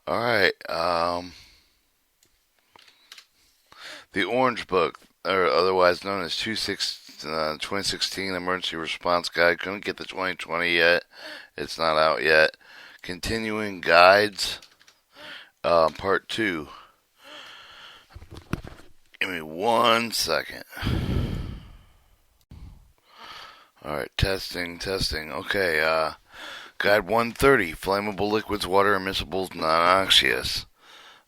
All right. The Orange Book, or otherwise known as 2016 Emergency Response Guide. Couldn't get the 2020 yet. It's not out yet. Continuing Guides, Part 2. Give me 1 second. Alright, testing. Okay, Guide 130. Flammable liquids, water, immiscibles, non-noxious.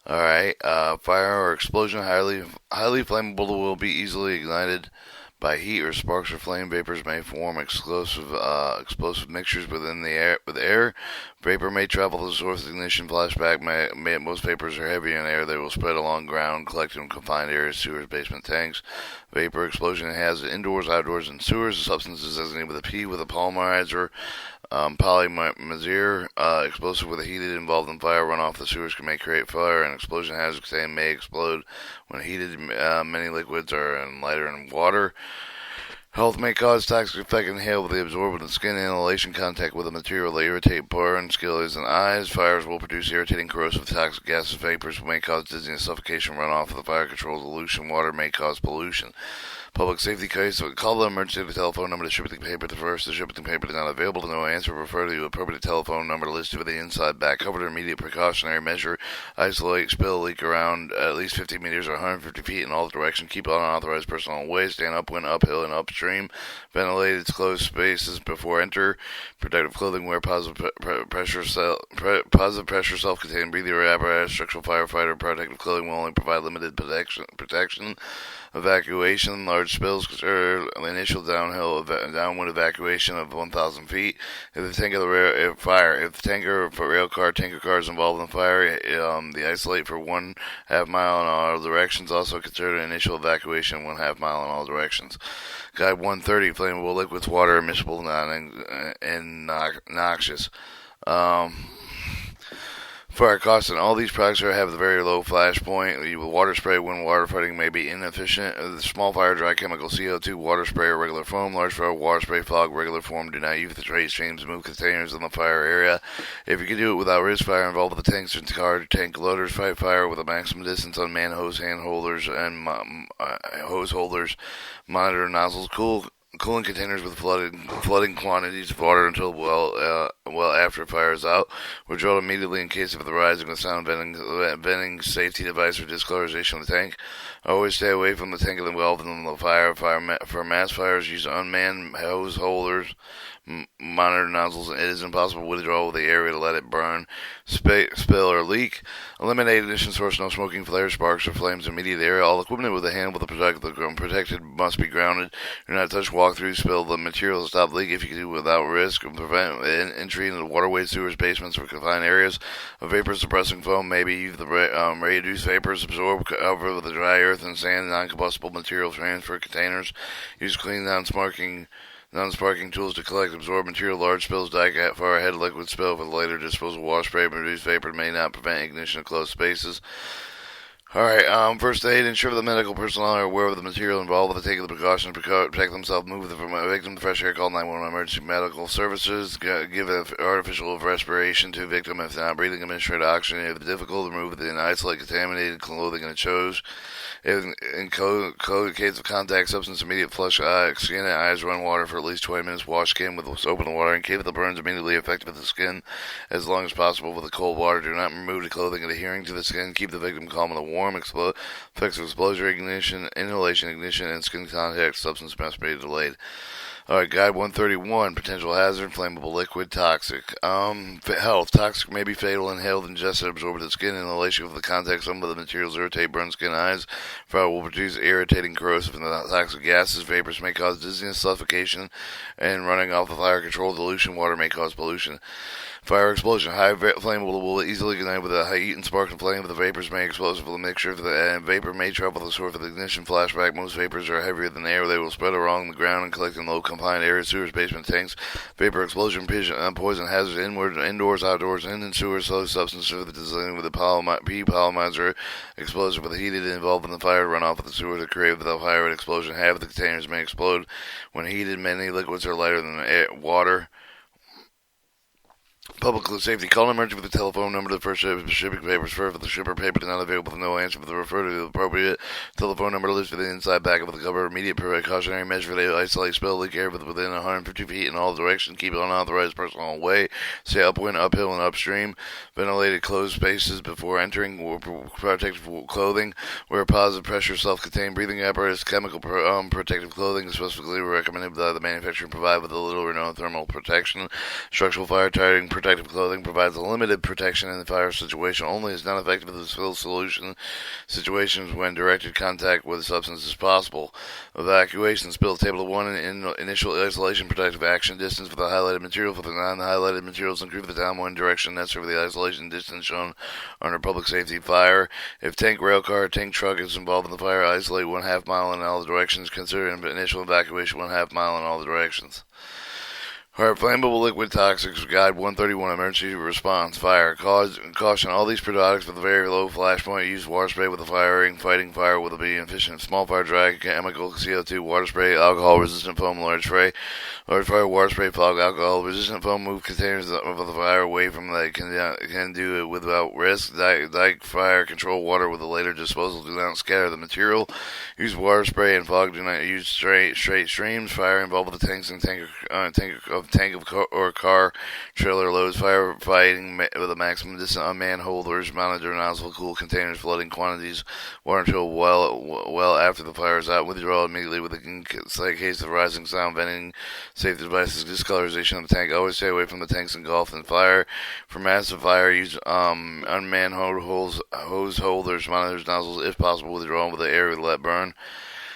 Alright, fire or explosion highly flammable will be easily ignited by heat or sparks or flame. Vapors may form explosive mixtures within the air. With air, vapor may travel to the source of ignition. Flashback most vapors are heavy in air. They will spread along ground, collect in confined areas, sewers, basement tanks. Vapor explosion has indoors, outdoors, and sewers. The substance is designated with a P with a polymerizer. Polymazir, explosive with a heated involved in fire. Runoff the sewers may create fire. An explosion hazard contained may explode when heated. Many liquids are lighter in water. Health may cause toxic effect inhaled with the absorbed in skin. Inhalation contact with a material that irritate burn, scales, and eyes. Fires will produce irritating, corrosive, toxic gases. Vapors may cause dizziness, suffocation. Runoff of the fire control dilution. Water may cause pollution. Public safety case, call the emergency telephone number to shipping paper. The first, the shipping paper is not available to no answer. Refer to the appropriate telephone number listed with the inside back covered. Immediate precautionary measure: isolate, spill, leak around at least 50 meters or 150 feet in all directions. Keep unauthorized personnel away. Stand upwind, uphill, and upstream. Ventilated, closed spaces before enter. Protective clothing. Wear positive pressure self-contained breathing apparatus. Structural firefighter protective clothing will only provide limited protection. Evacuation, large spills, initial downwind evacuation of 1,000 feet. If the tanker for rail car, tanker car is involved in the fire, the isolate for 1/2 mile in all directions. Also consider initial evacuation 1/2 mile in all directions. Guide 130, flammable liquids, water, immiscible, and noxious. Fire caution. All these products have a very low flash point. Water spray when water fighting may be inefficient. The small fire, dry chemical, CO2, water spray, or regular foam. Large fire, water spray, fog, regular foam. Do not use the trade streams. Move containers in the fire area. If you can do it without risk, fire involved with the tanks and car tank loaders. Fight fire with a maximum distance on man hose, hand holders, and hose holders. Monitor nozzles. Cooling containers with flooding quantities of water until well after fire is out. Withdraw immediately in case of the rising of sound venting safety device or discolorization of the tank. Always stay away from the tank involved in the fire. For mass fires, use unmanned hose holders. Monitor nozzles. It is impossible to withdraw with the area to let it burn, spill, or leak. Eliminate ignition source. No smoking, flares, sparks, or flames in immediate area. All equipment with a handle protected must be grounded. Do not touch, walk through, spill the material to stop leak if you can do without risk. Prevent entry into the waterways, sewers, basements, or confined areas. A vapor suppressing foam may be used. The reduced vapors absorb, cover with the dry earth and sand. Non-combustible material transfer containers. Use clean, non-sparking tools to collect, absorb material. Large spills die far ahead of liquid spill. With later disposal water spray, reduced vapor may not prevent ignition of closed spaces. Alright, first aid. Ensure the medical personnel are aware of the material involved with the taking the precautions to protect themselves. Move the victim to fresh air. Call 911 emergency medical services. Give artificial respiration to victim if not breathing. Administer oxygen if difficult. Remove the isolate contaminated clothing and shows. In case of contact substance, immediate flush skin and eyes. Run water for at least 20 minutes. Wash skin with soap and water. In case of the burns, immediately effective with the skin as long as possible with the cold water. Do not remove the clothing adhering to the skin. Keep the victim calm in the warm. Effects of exposure, ignition, inhalation, ignition, and skin contact. Substance must be delayed. Alright, Guide 131, potential hazard, flammable liquid, toxic. Health. Toxic may be fatal, inhaled, ingested, absorbed in skin. Inhalation of the contact. Some of the materials irritate, burn skin, eyes. Fire will produce irritating, corrosive, and toxic gases. Vapors may cause dizziness, suffocation, and running off the fire control dilution. Water may cause pollution. Fire explosion. High flammable will easily ignite with a high heat and spark and flame. The vapors may explosive with a mixture of the vapor may travel the source of the ignition. Flashback. Most vapors are heavier than air. They will spread along the ground and collect in low confined areas, sewers, basement tanks. Vapor explosion, poison hazards indoors, outdoors, in sewers. Slow substance designated with a polymerizer explosive with a heated involved in the fire. Run off of the sewer to create the fire and explosion. Half of the containers may explode when heated. Many liquids are lighter than water. Public safety call an emergency with the telephone number to the first shipping papers. For the shipper paper is not available with no answer, but refer to the appropriate telephone number listed for the inside back of the cover. Immediate precautionary measure for the isolate spill leak air within 150 feet in all directions. Keep unauthorized personnel away. Stay upwind, uphill, and upstream. Ventilated closed spaces before entering. Protective clothing. Wear positive pressure, self-contained breathing apparatus. Chemical protective clothing specifically recommended by the manufacturer. Provide with a little or no thermal protection. Structural fire targeting protective clothing provides a limited protection in the fire situation. Only is not effective in the spill solution situations when directed contact with the substance is possible. Evacuation spill table 1 in initial isolation protective action distance for the highlighted material for the non-highlighted materials and crew for the downwind direction necessary for the isolation distance shown under public safety fire. If tank, rail car, or tank truck is involved in the fire, isolate 1/2 mile in all directions. Consider initial evacuation 1/2 mile in all directions. Alright, flammable liquid toxics, Guide 131, emergency response, fire. Caution, all these products with a very low flash point use water spray with a fighting fire will be inefficient. Small fire, dry chemical, CO2, water spray, alcohol resistant foam, large fire, water spray, fog, alcohol resistant foam, move containers of the fire away from that can do it without risk. Dike fire, control water with a later disposal, do not scatter the material. Use water spray and fog, do not use straight streams. Fire involved with the tanks and tank or car trailer loads. Firefighting with a maximum distance. Unmanned holders mounted or nozzle cool containers. Flooding quantities water until well after the fire is out. Withdraw immediately with a case of rising sound. Venting safety devices. Discolorization of the tank. Always stay away from the tanks engulfed in fire. For massive fire, use unmanned hose holders, monitors, nozzles. If possible, withdraw with the air to let burn.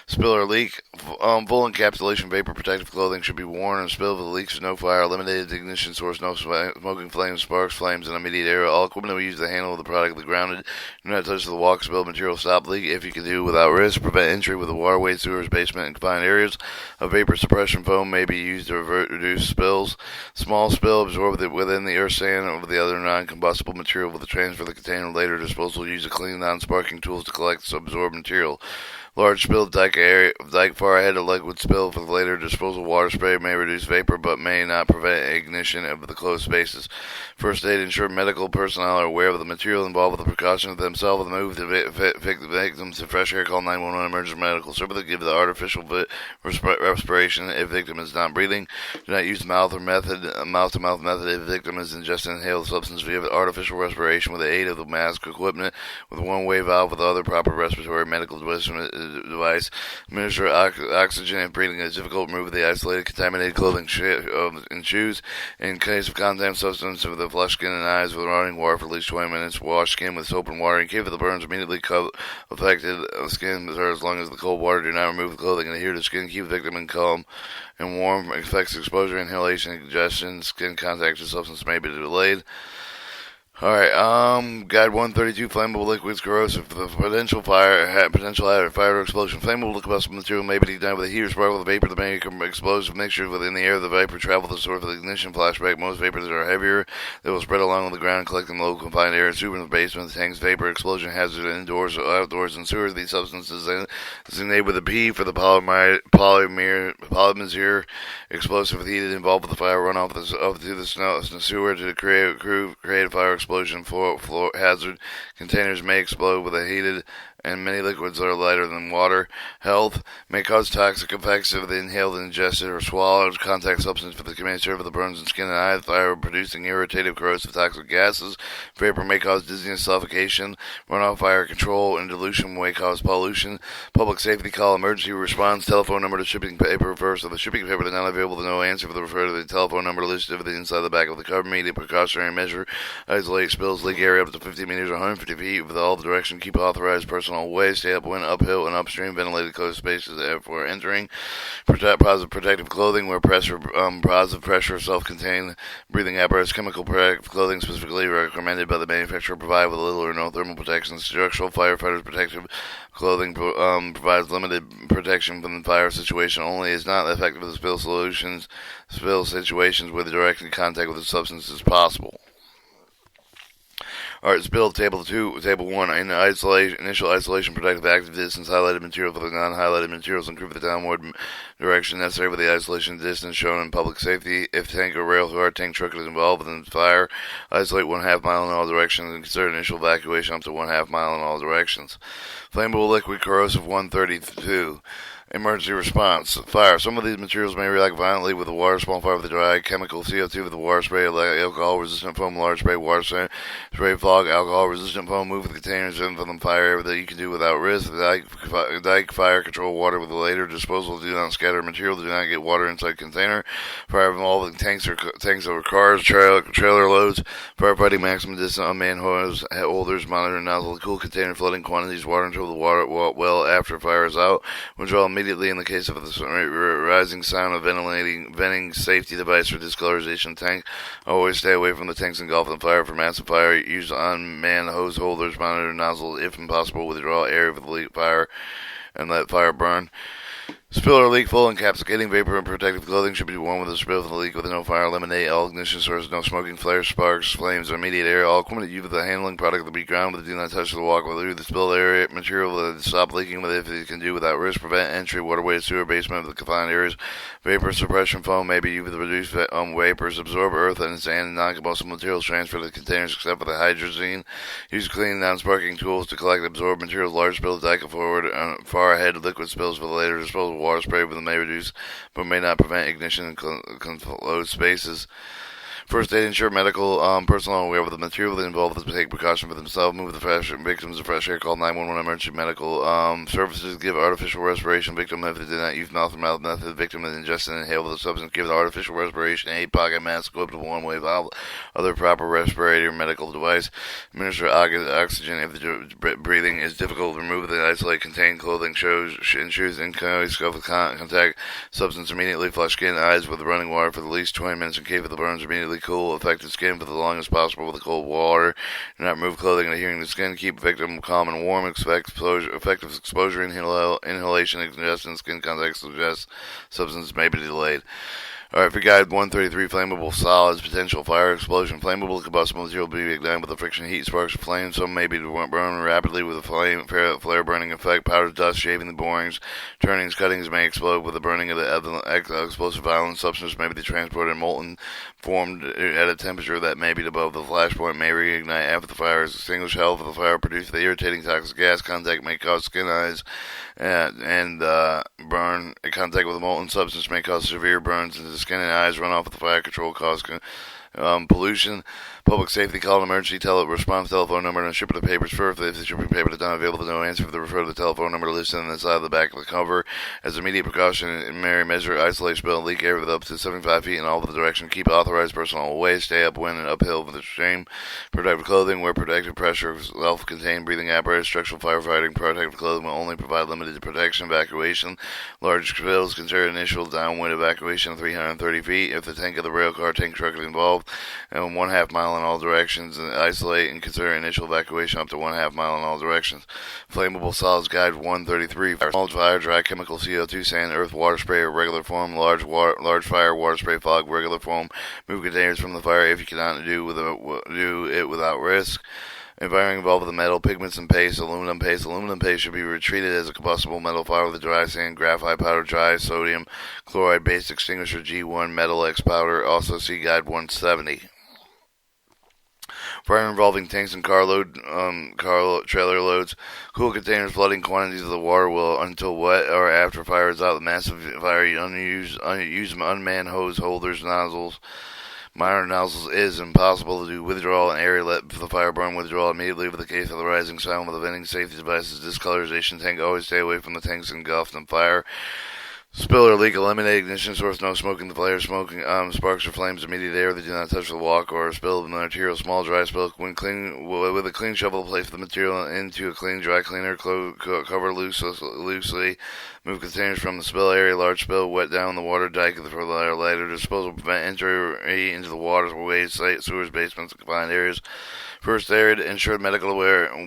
Spill or leak. Full encapsulation vapor protective clothing should be worn and spill. If the leaks, no fire. Eliminated ignition source, no smoking flames, sparks, flames in immediate area. All equipment will use the handle of the product be grounded. Do not touch the walk, spill material, stop leak. If you can do without risk, prevent entry with the waterway, sewers, basement, and confined areas. A vapor suppression foam may be used to reduce spills. Small spill absorbed within the earth sand or the other non-combustible material with the transfer of the container later disposal. Use a clean non-sparking tools to collect absorbed material. Large spill dike far ahead of liquid spill for the later disposal. Water spray may reduce vapor but may not prevent ignition of the closed spaces. First aid, ensure medical personnel are aware of the material involved with the precaution of themselves and move the victims to fresh air. Call 911 emergency medical service. Give the artificial respiration if victim is not breathing. Do not use mouth to mouth method if victim is ingesting inhaled substance via artificial respiration with the aid of the mask equipment with one-way valve with other proper respiratory medical device. Administer oxygen if breathing is difficult. Remove the isolated contaminated clothing and shoes. In case of contaminated substance with the flush skin and eyes with running water for at least 20 minutes. Wash skin with soap and water. In case of the burns, immediately affected skin as long as the cold water. Do not remove the clothing and adhere to skin. Keep the victim in calm and warm. Effects exposure, inhalation, ingestion, skin contact to substance may be delayed. Alright, Guide 132, flammable liquids, corrosive. The potential hazard, fire or explosion. Flammable combustible material may be ignited with a heat or spark with a vapor that may become explosive mixtures within the air. The vapor travel the source of the ignition flashback. Most vapors are heavier. They will spread along on the ground, collecting low confined air. Super in the basement, the tanks, vapor, explosion hazard indoors or outdoors and sewers. These substances designated with a P for the polymer explosive with heated involved with the fire runoff through the sewer to create a fire explosion. Floor hazard containers may explode with a heated and many liquids that are lighter than water. Health may cause toxic effects if they inhaled, ingested, or swallowed contact substance for the command serve of the burns and skin and eye. Fire producing irritative, corrosive, toxic gases. Vapor may cause dizziness, suffocation. Runoff fire control and dilution may cause pollution. Public safety call emergency response. Telephone number to shipping paper first. If the shipping paper is not available, to no answer for the refer to the telephone number listed for the inside the back of the cover. Immediate precautionary measure. Isolate spills, leak area up to 50 meters or 150 feet with all the direction. Keep authorized personnel away. Stay upwind, uphill, and upstream. Ventilated closed spaces before entering. Positive protective clothing. Wear positive pressure, self-contained breathing apparatus. Chemical protective clothing specifically recommended by the manufacturer. Provide with little or no thermal protection. Structural firefighters protective clothing provides limited protection from the fire situation. Only is not effective in spill situations where direct contact with the substance is possible. Alright, spill table 1. Initial isolation protective active distance highlighted material for the non-highlighted materials and the downward direction necessary for the isolation distance shown in public safety. If tank or rail car, tank truck is involved in fire, isolate 1/2 mile in all directions and consider initial evacuation up to 1/2 mile in all directions. Flammable liquid corrosive 132. Emergency response. Fire. Some of these materials may react violently with the water, small fire with the dry chemical, CO2 with the water spray, alcohol-resistant foam, large spray, water spray fog, alcohol-resistant foam, move the containers in from the fire that you can do without risk. The dike fire, control water with the later disposal, do not scatter material, do not get water inside container. Fire involving tanks over cars, trailer loads, firefighting maximum distance, unmanned hose holders, monitor nozzle, cool container, flooding quantities, water until the water well after fire is out. Withdraw immediately in the case of the rising sound of venting safety device for discolorization tank. Always stay away from the tanks engulfed in fire. For massive fire, use unmanned hose holders, monitor nozzle. If impossible, withdraw area for the leak fire and let fire burn. Spill or leak full encapsulating vapor and protective clothing should be worn with a spill for the leak with no fire. Eliminate all ignition sources, no smoking, flares, sparks, flames, or immediate area. All equipment used with the handling product will be ground, but do not touch the walk through the spilled area. Material will stop leaking with it if it can do without risk. Prevent entry, waterway, sewer, basement of the confined areas. Vapor suppression foam may be used with reduced vapors. Absorb earth and sand and non-combustible materials. Transfer to the containers except for the hydrazine. Use clean, non-sparking tools to collect absorbed materials. Large spills, dike forward, far ahead. Liquid spills for the later disposal. Water spray with them may reduce but may not prevent ignition in closed spaces. First aid, ensure medical personnel aware of the material that involved to take precaution for themselves. Move the victims to fresh air. Call 911 emergency medical services. Give artificial respiration. Victim, if they did not use mouth-to-mouth method, the victim is ingested and inhaled the substance. Give the artificial respiration aid, pocket mask, equipped with one-way valve, other proper respirator medical device. Administer oxygen if the breathing is difficult. Remove the isolate contained clothing, shoes, and shoes in scope of contact substance immediately. Flush skin, eyes with running water for at least 20 minutes in case of the burns. Immediately cool affected skin for the longest possible with the cold water. Do not remove clothing adhering to the skin. Keep victim calm and warm. Effective exposure, inhalation, ingestion, skin contact suggests substance may be delayed. Alright, for Guide 133, flammable solids, potential fire explosion. Flammable combustible material will be ignited with the friction, heat, sparks, or flames. Some may be burned rapidly with a flare burning effect. Powder, dust, shaving the borings, turnings, cuttings may explode with the burning of the explosive violent substance. May be transported in molten formed at a temperature that may be above the flash point. May reignite after the fire is extinguished. Hell, if the fire produces the irritating toxic gas. Contact may cause skin, eyes, and burn. Contact with a molten substance may cause severe burns into the skin and eyes. Run off with the fire control cause pollution. Public safety, call an emergency response telephone number and ship of the papers first. If the shipping paper is not available, no answer for the refer to the telephone number listed on the side of the back of the cover. As immediate precaution, measure, isolate, spill, leak air with up to 75 feet in all the direction. Keep authorized personnel away. Stay upwind and uphill with extreme protective clothing. Wear protective pressure, self-contained breathing apparatus. Structural firefighting protective clothing will only provide limited protection. Evacuation. Large spills consider initial downwind evacuation of 330 feet. If the tank of the rail car, tank truck is involved, and 1/2 mile in all directions, and isolate and consider initial evacuation up to 1/2 mile in all directions. Flammable solids, Guide 133. Small fire, dry chemical, CO2, sand, earth, water spray, or regular form. Large fire, water spray, fog, regular form. Move containers from the fire if you cannot do it without risk. Environment involved with the metal, pigments, and paste. Aluminum paste. Aluminum paste should be retreated as a combustible metal fire with a dry sand, graphite powder, dry sodium chloride based extinguisher, G1 metal X powder. Also see Guide 170. Fire involving tanks and trailer loads. Cool containers, flooding quantities of the water will until wet or after fire is out. The massive fire, unused unmanned hose holders, nozzles. Minor nozzles is impossible to do. Withdrawal and area let the fire burn. Withdrawal immediately with the case of the rising sound with the venting safety devices. Discolorization tank. Always stay away from the tanks engulfed in fire. Spill or leak, eliminate ignition source, no smoking the flare, sparks or flames, immediate air that do not touch the walk or spill the material, small dry spill. When clean, with a clean shovel, place the material into a clean dry cleaner, cover loosely, Move containers from the spill area. Large spill, wet down the water dike for later disposal. Prevent entry into the waterways, sewers, basements, and confined areas. First aid, ensure medical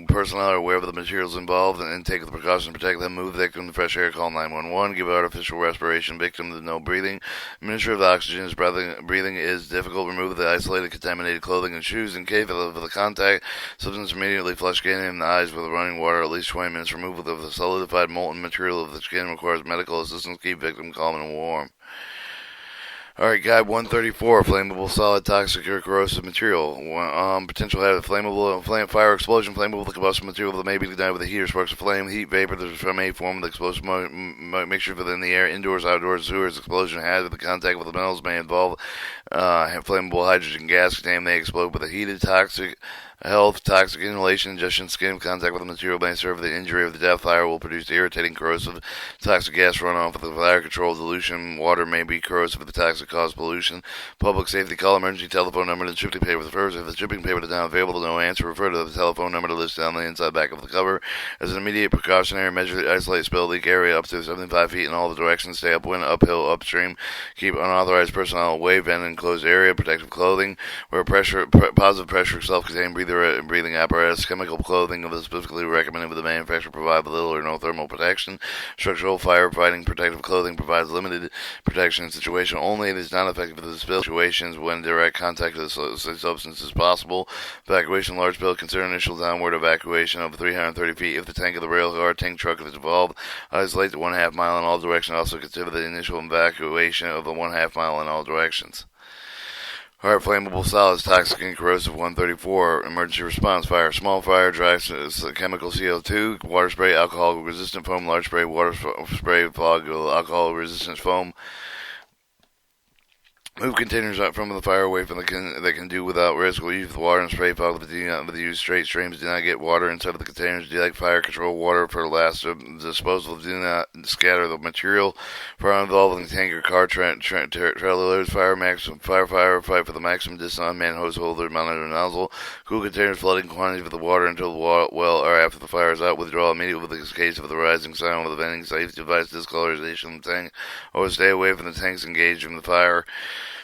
personnel are aware of the materials involved and take the precautions to protect them. Move victim to fresh air, call 911. Give artificial respiration victim to no breathing. Administer the oxygen as breathing is difficult. Remove the isolated contaminated clothing and shoes. In case of the contact substance, immediately flush skin in the eyes with running water at least 20 minutes. Removal of the solidified molten material of the skin requires medical assistance. Keep victim calm and warm. Alright, Guide 134, flammable, solid, toxic, or corrosive material. Potential hazard, flammable, fire explosion, flammable, combustible material that may be ignited with a heat or sparks of flame, heat, vapor that is from a form of explosive mixture within the air, indoors, outdoors, sewers, explosion hazard, the contact with the metals may involve flammable hydrogen gas, may explode with a heated, toxic, toxic inhalation, ingestion, skin contact with the material may serve the injury of the death. Fire will produce irritating, corrosive, toxic gas runoff with the fire control dilution. Water may be corrosive with the toxic cause pollution. Public safety call emergency telephone number and shipping paper first. If the shipping paper is not available to no answer, refer to the telephone number listed on the inside back of the cover. As an immediate precautionary measure, isolate spill leak area up to 75 feet in all the directions. Stay upwind, uphill, upstream. Keep unauthorized personnel away. Vent enclosed area. Protective clothing. Wear positive pressure self-contained breathing apparatus. Chemical clothing of the specifically recommended with the manufacturer provide little or no thermal protection. Structural firefighting protective clothing provides limited protection in situation only. It is not effective for the spill situations when direct contact with the substance is possible. Evacuation large spill. Consider initial downward evacuation of 330 feet if the tank of the rail car tank truck is involved. Isolate the 1/2 mile in all directions. Also consider the initial evacuation of the 1/2 mile in all directions. Alright, flammable solids, toxic and corrosive 134, emergency response, fire, small fire, dry chemical CO2, water spray, alcohol resistant foam, large spray, water spray, fog, alcohol resistant foam. Move containers out from the fire away from that can do without risk. We'll use the water and spray fog with the use straight streams. Do not get water inside of the containers. Do like fire control water for last disposal. Do not scatter the material. Fire involving tank or car trailers. Fight for the maximum distance on man hose holder, monitor nozzle. Cool containers flooding quantities with the water until the well or after the fire is out. Withdraw immediately with the case of the rising sound with the venting safety device discolorization of the tank. Or stay away from the tanks engaged in the fire.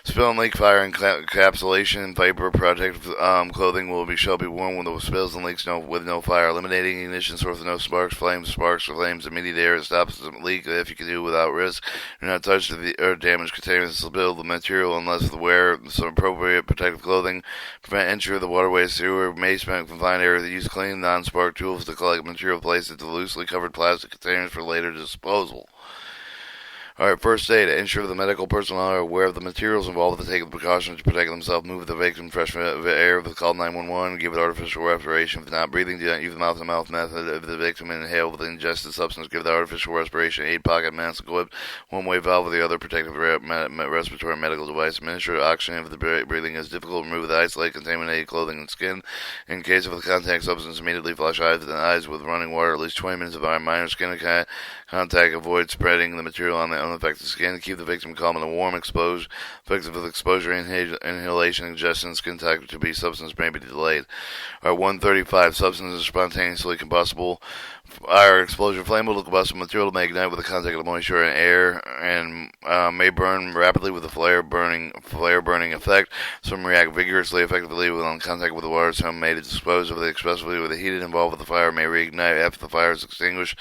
Spill and leak fire encapsulation vapor protective clothing shall be worn when the spills and leaks with no fire. Eliminating ignition source with no sparks, flames, immediate air stops the leak if you can do without risk. Do not touch or damage containers. Spill the material unless wear some appropriate protective clothing. Prevent entry of the waterways, sewer, basement, confined area. Use clean, non-spark tools to collect material. Place it to loosely covered plastic containers for later disposal. Alright, first aid. Ensure the medical personnel are aware of the materials involved to take the precautions to protect themselves. Move the victim fresh air with call 911. Give it artificial respiration. If not breathing, do not use the mouth-to-mouth method. If the victim inhale with ingested substance, give the artificial respiration. Aid pocket mask equipped. One-way valve with the other protective respiratory medical device. Administer oxygen if the breathing is difficult. Remove the isolated contaminated clothing and skin. In case of the contact substance, immediately flush eyes with running water at least 20 minutes of minor skin contact. Avoid spreading the material on the unaffected skin. Keep the victim calm and warm. Effective with exposure, inhalation, ingestion, skin contact to be substance may be delayed. 135. Substances spontaneously combustible. Fire explosion, flammable combustible material may ignite with the contact of moisture and air and may burn rapidly with a flare burning effect. Some react vigorously, effectively when contact with the water. Some may dispose of it expressively with the heat involved with the fire may reignite after the fire is extinguished.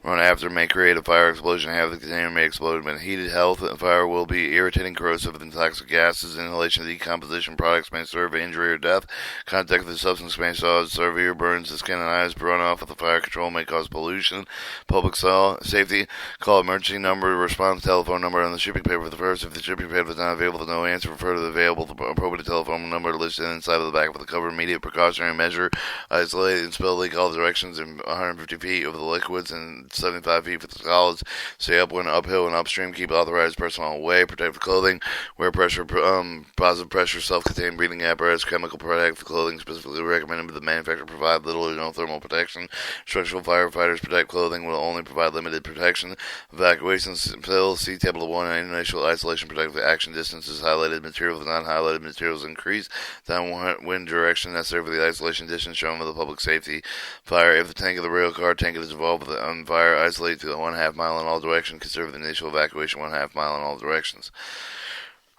Run after may create a fire explosion. Half the container may explode. When heated, the fire will be irritating, corrosive, and toxic gases. Inhalation of decomposition products may serve injury or death. Contact with the substance may cause severe burns to skin and eyes. Runoff with the fire control may cause pollution. Public safety. Call emergency number, response telephone number on the shipping paper for the first. If the shipping paper is not available to no answer, refer to the available appropriate telephone number listed inside of the back of the cover. Immediate precautionary measure. Isolate and spill leak all directions in 150 feet of the liquids and 75 feet for the solids. Stay upwind, uphill, and upstream. Keep authorized personnel away. Protective clothing. Wear positive pressure, self-contained breathing apparatus. Chemical protective clothing specifically recommended by the manufacturer provide little or no thermal protection. Structural fire firefighters' protective clothing will only provide limited protection. Evacuation pills, see Table 1, initial isolation protective action distances, highlighted materials, non-highlighted materials increase. Downwind direction necessary for the isolation distance shown for the public safety. Fire, if the tank of the rail car tank is involved with on fire, isolate to 1/2 mile in all directions. Consider the initial evacuation 1/2 mile in all directions.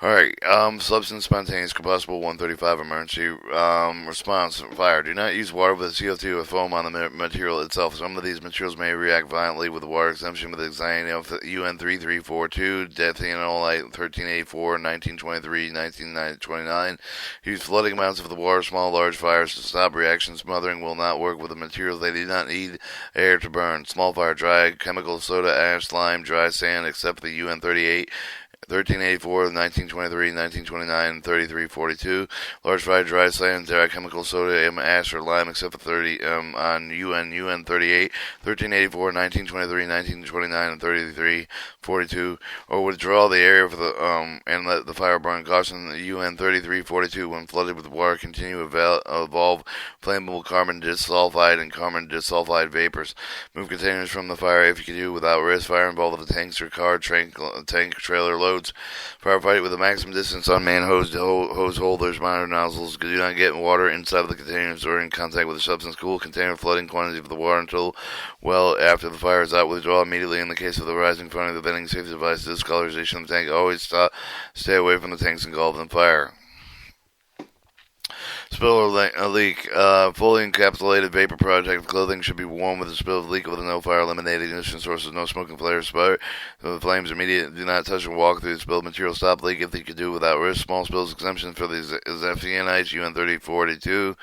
Alright, substance spontaneous combustible 135 emergency response fire. Do not use water with CO2 or foam on the material itself. Some of these materials may react violently with the water exemption with anxiety of UN 3342, Dethanolite 1384, 1923, 1929. Use flooding amounts of the water, small, large fires to stop reactions. Smothering will not work with the materials. They do not need air to burn. Small fire, dry chemical, soda, ash, lime, dry sand, except for the UN 38. 1384, 1923, 1929, and 3342. Large fire, dry sand, dry chemical, soda, ash, or lime, except for 30 on UN 38, 1384, 1923, 1929, and 3342. Or withdraw the area for the and let the fire burn. Caution: the UN 3342, when flooded with water, continue evolve flammable carbon disulfide and carbon disulfide vapors. Move containers from the fire if you can do without risk. Fire involved with the tanks or car, tank trailer loads. Firefight with a maximum distance on man hose holders, monitor nozzles. Do not get water inside of the containers or in contact with the substance. Cool container flooding quantity of the water until well after the fire is out. Withdraw immediately in the case of the rising front of the venting safety device. Discolorization of the tank. Always stay away from the tanks engulfed in fire. Spill or a leak. Fully encapsulated vapor protective clothing should be worn with a spill of leak with no fire eliminated ignition sources, no smoking flares. The flames immediate. Do not touch or walk through the spilled material. Stop leak if you can do without risk. Small spills exemption for these is FCNIs UN 3042.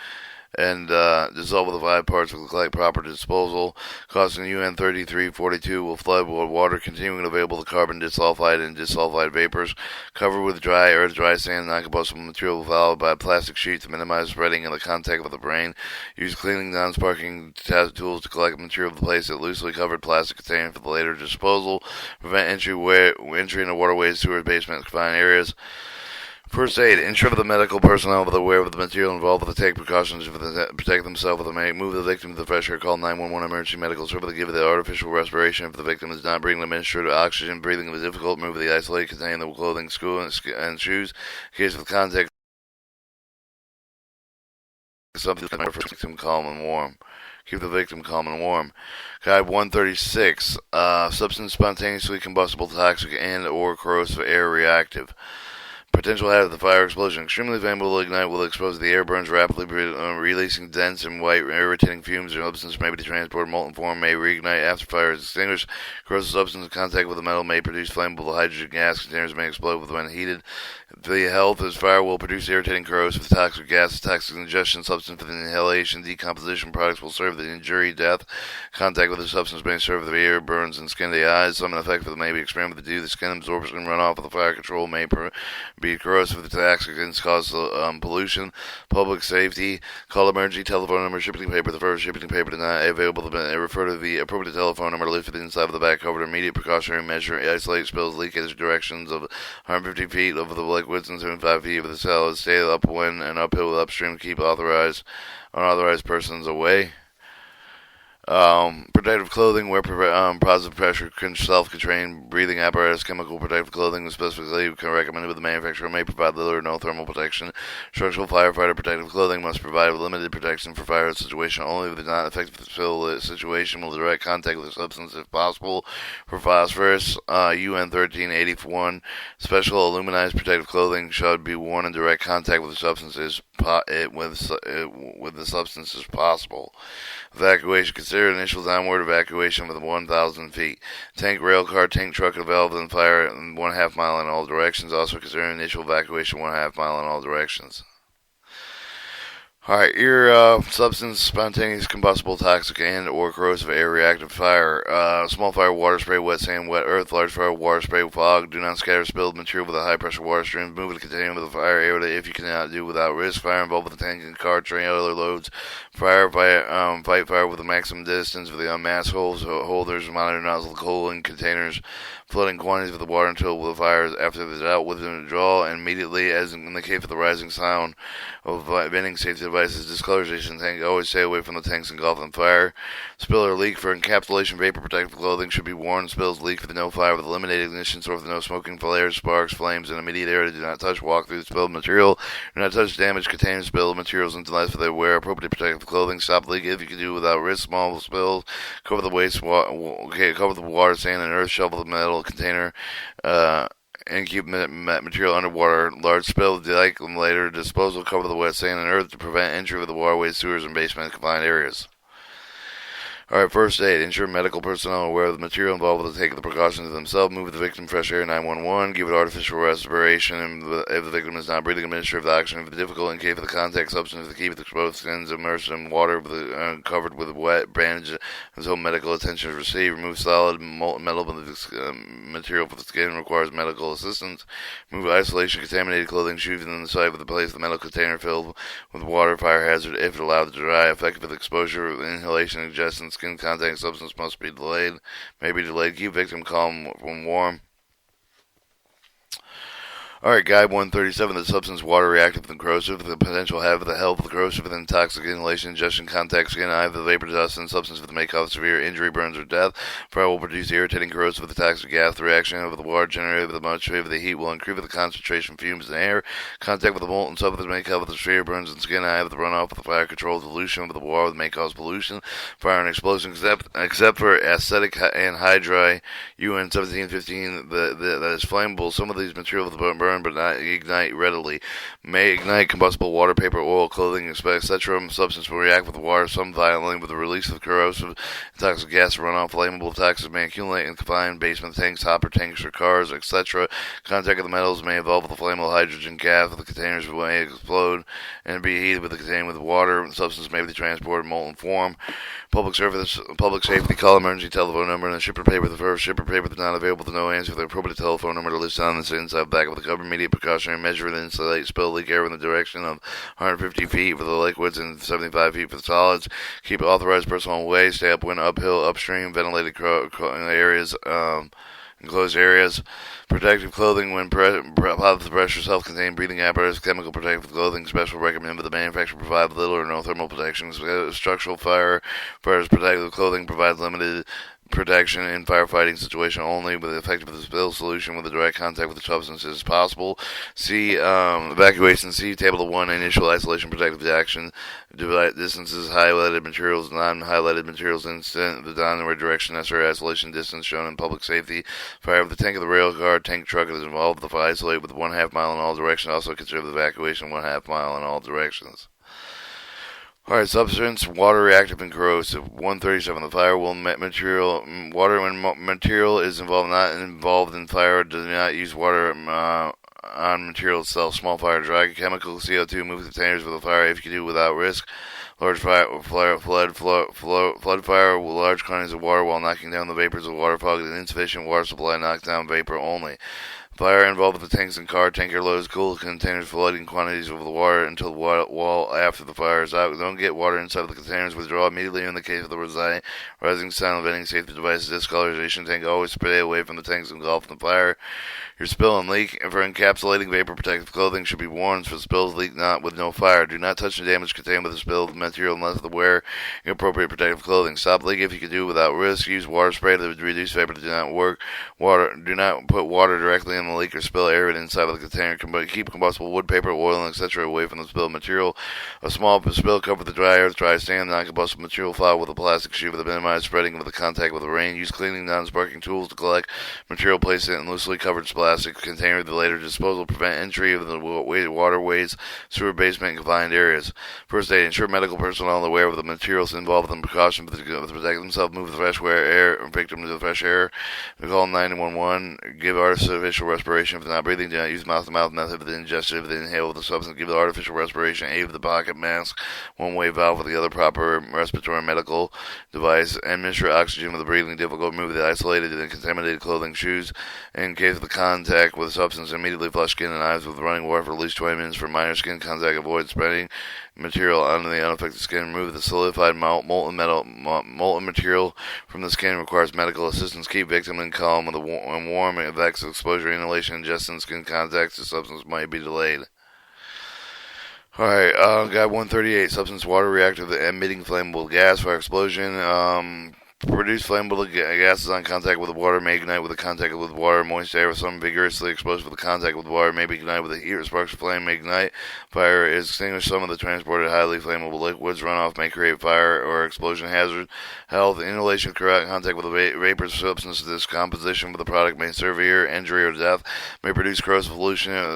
And dissolve with the 5 parts will collect proper disposal. Costing UN 3342 will flood with water continuing available to carbon disulfide and disulfide vapors. Cover with dry earth, dry sand, non-combustible material followed by a plastic sheet to minimize spreading and the contact with the brain. Use cleaning, non-sparking tools to collect material to place a loosely covered plastic container for the later disposal. Prevent entry into waterways, sewers, basements, confined areas. First aid. Ensure that the medical personnel are aware of the material involved with the take precautions to protect themselves with the move the victim to the fresh air. Call 911 emergency medical service to give the artificial respiration. If the victim is not breathing administered oxygen, breathing is difficult, move the isolated container the clothing, school, and shoes. In case of contact, something to keep the victim calm and warm. Keep the victim calm and warm. Guide 136. Substance spontaneously combustible, toxic, and or corrosive air reactive. Potential hazard of the fire explosion. Extremely flammable, will ignite, will expose the air, burns rapidly, releasing dense and white irritating fumes. Or substance may be transported. Molten form may reignite after fire is extinguished. Corrosive substance in contact with the metal may produce flammable hydrogen gas. Containers may explode when heated. The health as fire will produce irritating corrosive toxic gas. Toxic ingestion substance for the inhalation decomposition products will serve the injury, death. Contact with the substance may serve the ear, burns, and skin to the eyes. Some effect may be experienced with the skin absorption and runoff of the fire control may be corrosive, toxic, and cause pollution. Public safety. Call emergency telephone number, shipping paper. The first shipping paper is not available. Refer to the appropriate telephone number listed inside of the back cover. Immediate precautionary measure. Isolate spills, leakage directions of 150 feet over the liquids and 75 feet of the cell. Stay upwind and uphill upstream. Keep unauthorized persons away. Protective clothing, wear positive pressure, self-contained breathing apparatus, chemical protective clothing, specifically recommended with the manufacturer, may provide little or no thermal protection. Structural firefighter protective clothing must provide limited protection for fire situation only if it is not effective to fill the situation with direct contact with the substance if possible. For phosphorus, UN 1381, special aluminized protective clothing should be worn in direct contact with the substances with the substance as possible. Evacuation. Consider initial downward evacuation within 1,000 feet. Tank, rail car, tank, truck involved in fire 1/2 mile in all directions. Also consider initial evacuation 1/2 mile in all directions. Alright, your substance, spontaneous, combustible, toxic, and or corrosive air reactive fire. Small fire, water spray, wet sand, wet earth. Large fire, water spray, fog. Do not scatter spilled material with a high pressure water stream. Move the container with a fire area if you cannot do without risk. Fire involved with the tank and car, trailer loads. Fight fire with a maximum distance for the unmasked holders, monitor nozzle, cooling containers. Flooding quantities of the water until the fire is after it is out with withdrawal and immediately, as in the case of the rising sound of venting safety devices, discolorization tank. Always stay away from the tanks engulfed in fire. Spill or leak for encapsulation vapor protective clothing should be worn. Spills leak with no fire with eliminated ignition source with no smoking, flares, sparks, flames in immediate area. Do not touch, walk through the spilled material. Do not touch damaged containers, spilled materials unless they wear appropriate protective clothing. Stop leak if you can do without risk. Small spills. Cover the waste. Cover the water, sand, and earth. Shovel the metal container. And keep material underwater. Large spill, dike them later. Disposal, cover the wet sand and earth to prevent entry of the waterways, sewers, and basement confined areas. Alright, first aid. Ensure medical personnel are aware of the material involved with the take of the precautions themselves. Move the victim fresh air 911. Give it artificial respiration if the victim is not breathing. Administer the oxygen if difficult. In case of the contact substance, to keep the exposed skins immersed in water covered with wet bandage until medical attention is received. Remove solid molten metal from the material for the skin requires medical assistance. Remove isolation contaminated clothing, shoes in the site of the place the metal container filled with water, fire hazard if allowed to dry. Effective exposure, inhalation, ingestion, skin contact substance must be delayed. Keep victim calm when warm. Alright, Guide 137, the substance water reactive and corrosive, the potential have the health, corrosive and toxic inhalation, ingestion, contact, skin, eye, the vapor, dust, and substance that may cause severe injury, burns, or death. Fire will produce irritating, corrosive, the toxic gas. The reaction of the water generated with the much of the heat will increase the concentration of fumes in air. Contact with the molten substance may cause the severe burns and skin, eye, the runoff of the fire controls dilution of the water may cause pollution, fire, and explosion, except for acetic anhydride UN 1715 that is flammable. Some of these materials burn but not ignite readily. May ignite combustible water, paper, oil, clothing, etc. Substance will react with water, some violently with the release of corrosive and toxic gas runoff. Flammable toxins may accumulate in confined basement tanks, hopper tanks, or cars, etc. Contact with the metals may involve with the flammable hydrogen gas. The containers may explode and be heated with the container with water. The substance may be transported in molten form. Public safety, call emergency telephone number and the shipper paper. The first shipper paper is not available to no answer. The appropriate telephone number to list on the inside back of the cover. Immediate precautionary measure to insulate spill leak air in the direction of 150 feet for the liquids and 75 feet for the solids. Keep authorized personnel away. Stay upwind, uphill, upstream, ventilated areas, enclosed areas. Protective clothing when positive pressure, self-contained breathing apparatus, chemical protective clothing. Special recommended but the manufacturer provide little or no thermal protection. Structural fires protective clothing provides limited protection in firefighting situation only with the effective spill solution with the direct contact with the substance is possible. See evacuation. See table 1 initial isolation protective action. Distances highlighted materials, non-highlighted materials instant the downward direction necessary isolation distance shown in public safety. Fire of the tank of the rail car, tank truck is involved. The fire isolate with 1/2 mile in all directions. Also consider the evacuation 1/2 mile in all directions. Alright, substance, water reactive and corrosive. 137. The fire will material water when material is not involved in fire. Do not use water on material itself. Small fire, dry chemical CO2. Move containers with a fire if you can do without risk. Large fire, flood fire with large quantities of water while knocking down the vapors of water fog. Insufficient water supply, knock down vapor only. Fire involved with the tanks and car. Tanker loads cool containers flooding quantities of the water until the wall after the fire is out. Don't get water inside of the containers. Withdraw immediately in the case of the rising sound of venting safety devices. Discolorization tank. Always stay away from the tanks engulfed in the fire. Your spill and leak for encapsulating vapor protective clothing should be worn for spills leak not with no fire. Do not touch the damage contained with the spilled material unless to wear appropriate protective clothing. Stop leak if you can do without risk. Use water spray to reduce vapor. Do not put water directly in the leak or spill air inside of the container. Keep combustible wood, paper, oil, etc. away from the spilled material. A small spill cover the dry earth, dry sand, non-combustible material file with a plastic sheet to minimize spreading of the contact with the rain. Use cleaning, non-sparking tools to collect material. Place it in loosely covered plastic container. The later disposal prevent entry of the waterways, sewer, basement, and confined areas. First aid. Ensure medical personnel aware of the materials involved and precaution to protect themselves. Move the fresh air victim to the fresh air. Call 911. Give artificial respiration if they're not breathing. Do not use mouth-to-mouth method if they ingest it. If they inhale with the substance, give the artificial respiration aid with the pocket mask, one-way valve with the other proper respiratory medical device. Administer oxygen with the breathing difficult. Remove the isolated and contaminated clothing, shoes. In case of the contact with the substance, immediately flush skin and eyes with running water for at least 20 minutes for minor skin contact. Avoid spreading material onto the unaffected skin. Remove the solidified molten material from the skin. Requires medical assistance. Keep victim in calm with a warm effects of exposure, inhalation, ingestion, skin contact. The substance might be delayed. Alright, Guide 138, substance water reactive emitting flammable gas, fire explosion. Produce flammable gases on contact with the water, may ignite with the contact with water. Moist air with some vigorously exposed with the contact with water may be ignited with the heat or sparks of flame may ignite. Fire is extinguished. Some of the transported highly flammable liquids runoff may create fire or explosion hazard. Health, inhalation with correct contact with a vapors substance discomposition with the product may severe injury or death. May produce corrosive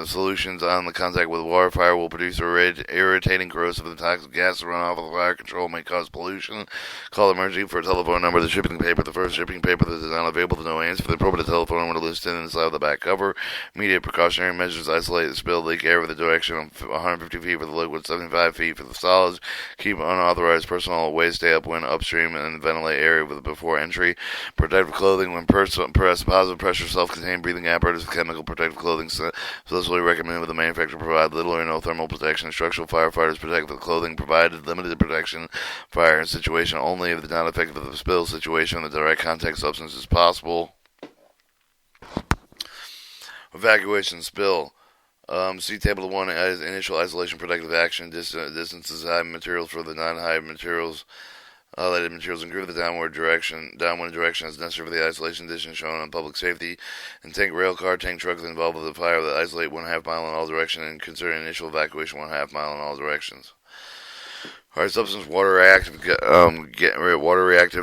solutions on the contact with water. Fire will produce irritating corrosive and toxic gas. Runoff of the fire control may cause pollution. Call emergency for a telephone number. The shipping paper, the first shipping paper that is not available to no answer for the appropriate telephone number listed inside of the back cover. Immediate precautionary measures: isolate the spill, leak air with the direction of 150 feet for the liquid, 75 feet for the solids. Keep unauthorized personnel away. Stay upwind, upstream, and ventilate area before entry. Protective clothing: when press positive pressure, self-contained breathing apparatus with chemical protective clothing. Specifically recommended with the manufacturer provide little or no thermal protection. Structural firefighters protect with clothing provided limited protection. Fire situation only if the not effective of the spill situation, the direct contact substance is possible. Evacuation spill. See Table 1 as initial isolation protective action. Distances high materials for the non-high materials. Highlighted materials and groove the downwind direction as necessary for the isolation distance shown on public safety. And tank, rail car, tank truck involved with the fire that isolate 1/2 mile in all directions and consider initial evacuation 1/2 mile in all directions. Hard substance, water reactive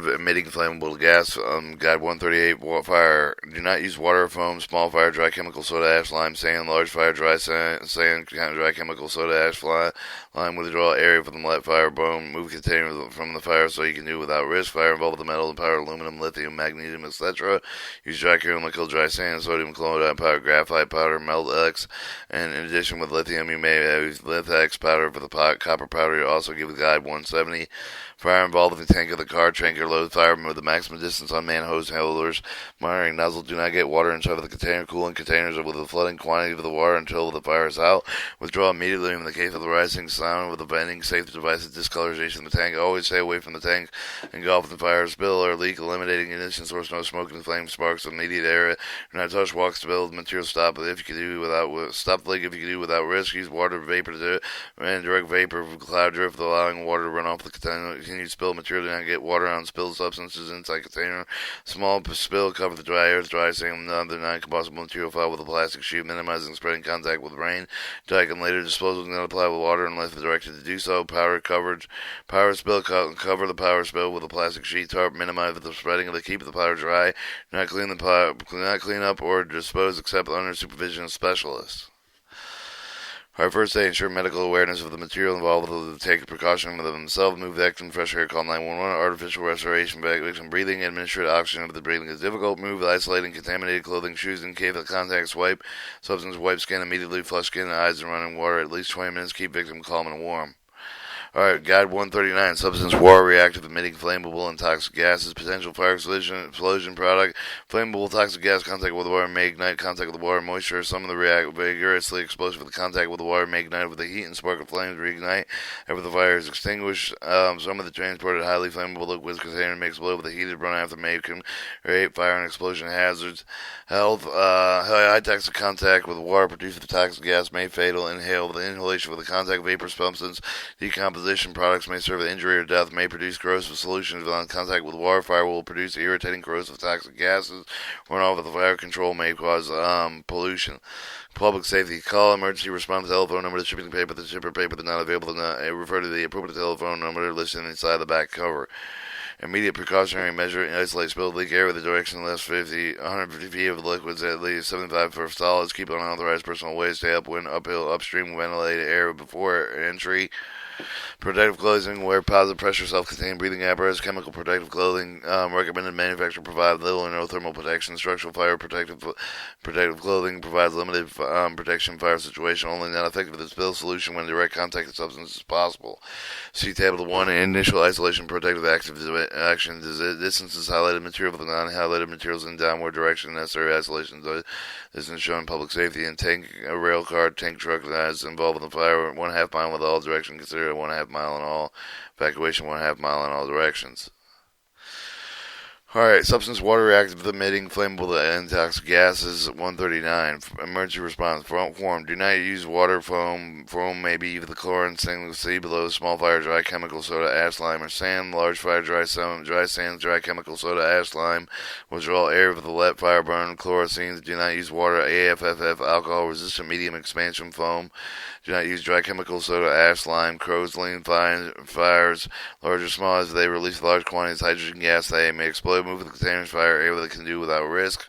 emitting flammable gas. Guide 138, fire. Do not use water, foam, small fire, dry chemical, soda ash, lime, sand, large fire, dry sand, dry chemical, soda ash, lime, withdraw area from the light fire, burn, move container from the fire so you can do it without risk. Fire involved with the metal, power, aluminum, lithium, magnesium, etc. Use dry chemical, dry sand, sodium chloride powder, graphite powder, melt X, and in addition with lithium, you may use lithax powder for the pot. Copper powder. You also give the Guide 170. Fire involved in the tank of the car, tanker load fire with the maximum distance on man hose handlers. Monitoring nozzle. Do not get water inside of the container. Cooling containers with the flooding quantity of the water until the fire is out. Withdraw immediately in the case of the rising sound with the vending safe devices. Discolorization of the tank. Always stay away from the tank. Engulf the fire, spill or leak. Eliminating ignition source. No smoke and flame sparks. Immediate area. Do not touch, walk, spill. Material stop. If you can do without stop the leak. If you can do without risk, use water vapor to do it. And direct vapor cloud drift, allowing water to run off the container. Continue spill material. Do not get water on spilled substances inside container. Small spill, cover the dry air, dry sand, other non-combustible material file with a plastic sheet, minimizing spreading contact with rain. Dry and later disposal. Do not apply with water unless directed to do so. Power coverage. Power spill, cover the power spill with a plastic sheet tarp. Minimize the spreading of the keep the powder dry. Do not clean up or dispose except under supervision of specialists. Our first aid, ensure medical awareness of the material involved with take precaution with themselves, move the victim, fresh air, call 911, artificial respiration, victim breathing, administer oxygen if the breathing is difficult, move isolating contaminated clothing, shoes in case of contact, wipe, substance, wipe skin immediately, flush skin and eyes in running water at least 20 minutes, keep victim calm and warm. Alright, Guide 139, substance, water, reactive, emitting flammable and toxic gases, potential fire explosion product, flammable toxic gas, contact with the water may ignite, contact with the water, moisture, some of the vigorously exposed with the contact with the water may ignite with the heat and spark of flames reignite after the fire is extinguished. Some of the transported highly flammable liquids container may explode with the heated run after may create fire and explosion hazards. Health, high toxic contact with water produced with the toxic gas may fatal. Inhale with the inhalation with the contact vapor substance, decomposition products may serve as injury or death, may produce corrosive solutions without contact with water. Fire will produce irritating corrosive toxic gases. Runoff with the fire control may cause pollution. Public safety. Call emergency response telephone number, the shipping paper, the shipper paper that's not available. Refer to the appropriate telephone number listed inside the back cover. Immediate precautionary measure: isolate spilled leak air with the direction less 150 feet of liquids, at least 75 for solids. Keep unauthorized personal waste. Stay upwind, uphill, upstream, ventilate air before entry. Protective clothing, wear positive pressure, self-contained breathing apparatus, chemical protective clothing. Recommended manufacturer provide little or no thermal protection. Structural fire protective clothing provides limited protection. Fire situation only not effective with the spill solution when direct contact with substance is possible. See Table 1, initial isolation protective action. Distances highlighted material with the non-highlighted materials in downward direction. Necessary isolation distance shown public safety. And tank, rail car, tank truck that is involved in the fire 1/2 mile with all direction considered 1/2 mile in all. Evacuation 1/2 mile in all directions. Alright, substance water reactive emitting flammable and toxic gases. 139. Emergency response. Form. Do not use water, foam. Foam may be the chlorine, single C below, small fire, dry chemical, soda, ash, lime, or sand. Large fire, dry sand, dry chemical, soda, ash, lime. Withdraw air with the let fire burn. Chlorocenes. Do not use water. AFFF. Alcohol resistant medium expansion foam. Do not use dry chemical, soda, ash, lime. Crows, lean fires, large or small, as they release large quantities of hydrogen gas. They may explode, move the container's fire area that can do without risk.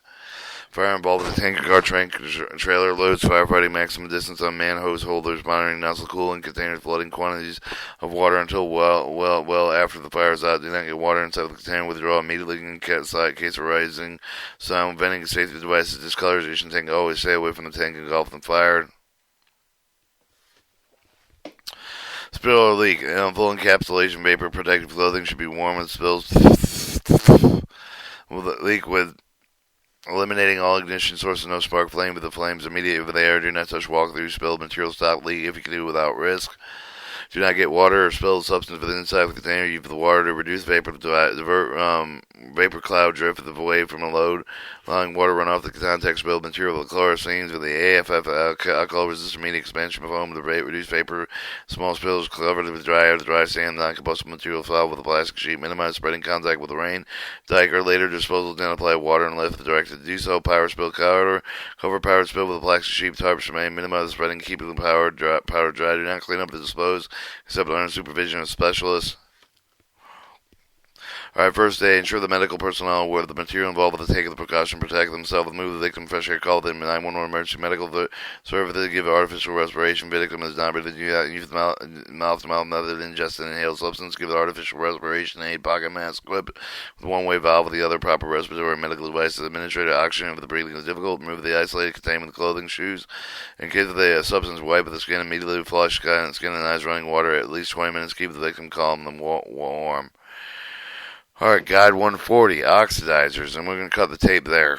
Fire involved in the tanker car trailer loads, firefighting maximum distance on man hose holders, monitoring nozzle cooling, containers flooding quantities of water until well after the fire is out. Do not get water inside of the container. Withdraw immediately in case of rising sound. Venting safety devices, discolorization tank. Always stay away from the tank engulfed in fire. Spill or leak. Full encapsulation vapor protective clothing should be worn when spills. Will leak with eliminating all ignition sources, no spark flame, but the flames immediately over the air. Do not touch walk through spilled material. Stop leak if you can do without risk. Do not get water or spilled substance within inside of the container. Use the water to reduce vapor to divert vapor cloud drift away from a load, allowing water run off the contact spilled material with the chlorocenes with the AFF alcohol resistant media expansion foam to reduce vapor. Small spills covered with dry air, dry sand, non-combustible material foul with a plastic sheet. Minimize spreading contact with the rain. Dike or later disposal. Do not apply water unless directed to do so. Power spill cover powered spill with a plastic sheet. Tarps remain. Minimize the spreading. Keeping the powder dry. Do not clean up to dispose except under supervision of specialists. Alright, first aid. Ensure the medical personnel are aware of the material involved with the taking the precaution to protect themselves. Move the victim fresh air. Call them 911 emergency medical service. Give artificial respiration. Victim is not breathing. Use the mouth-to-mouth method. Ingest an inhaled substance. Give the artificial respiration aid. Pocket mask. Equipped with one-way valve with the other proper respiratory and medical devices. Administrated oxygen if the breathing is difficult. Remove the isolated containment clothing, shoes. In case of the substance, wipe the skin immediately. Flush skin and eyes running water at least 20 minutes. Keep the victim calm and warm. Alright, Guide 140, oxidizers, and we're going to cut the tape there.